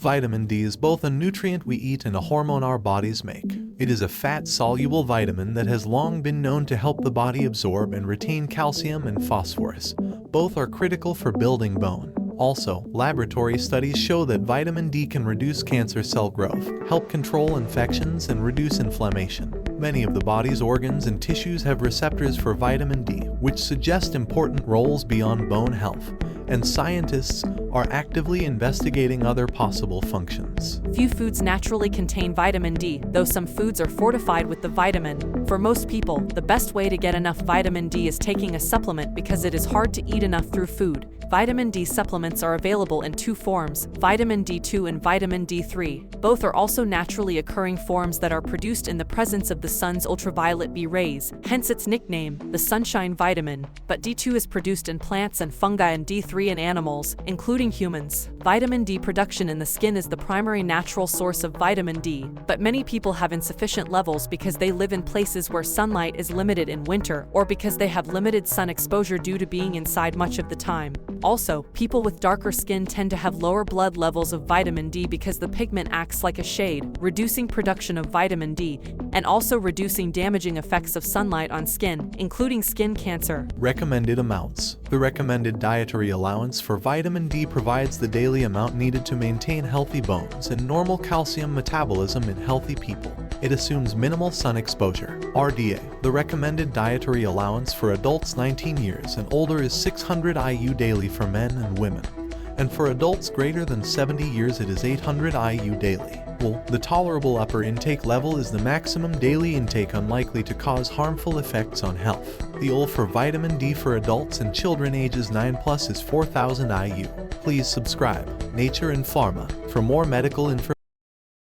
Vitamin D is both a nutrient we eat and a hormone our bodies make. It is a fat-soluble vitamin that has long been known to help the body absorb and retain calcium and phosphorus. Both are critical for building bone. Also, laboratory studies show that vitamin D can reduce cancer cell growth, help control infections, and reduce inflammation. Many of the body's organs and tissues have receptors for vitamin D, which suggest important roles beyond bone health, and scientists are actively investigating other possible functions. Few foods naturally contain vitamin D, though some foods are fortified with the vitamin. For most people, the best way to get enough vitamin D is taking a supplement because it is hard to eat enough through food. Vitamin D supplements are available in two forms, vitamin D2 and vitamin D3. Both are also naturally occurring forms that are produced in the presence of the sun's ultraviolet B rays, hence its nickname, the sunshine vitamin. But D2 is produced in plants and fungi and D3 in animals, including humans. Vitamin D production in the skin is the primary natural source of vitamin D, but many people have insufficient levels because they live in places where sunlight is limited in winter or because they have limited sun exposure due to being inside much of the time. Also, people with darker skin tend to have lower blood levels of vitamin D because the pigment acts like a shade, reducing production of vitamin D, and also reducing damaging effects of sunlight on skin, including skin cancer. Recommended amounts. The recommended dietary allowance for vitamin D provides the daily amount needed to maintain healthy bones and normal calcium metabolism in healthy people. It assumes minimal sun exposure. RDA. The recommended dietary allowance for adults 19 years and older is 600 IU daily for men and women, and for adults greater than 70 years it is 800 IU daily. The tolerable upper intake level is the maximum daily intake unlikely to cause harmful effects on health. The UL for vitamin D for adults and children ages 9+ is 4000 IU. Please subscribe, Nature and Pharma, for more medical information.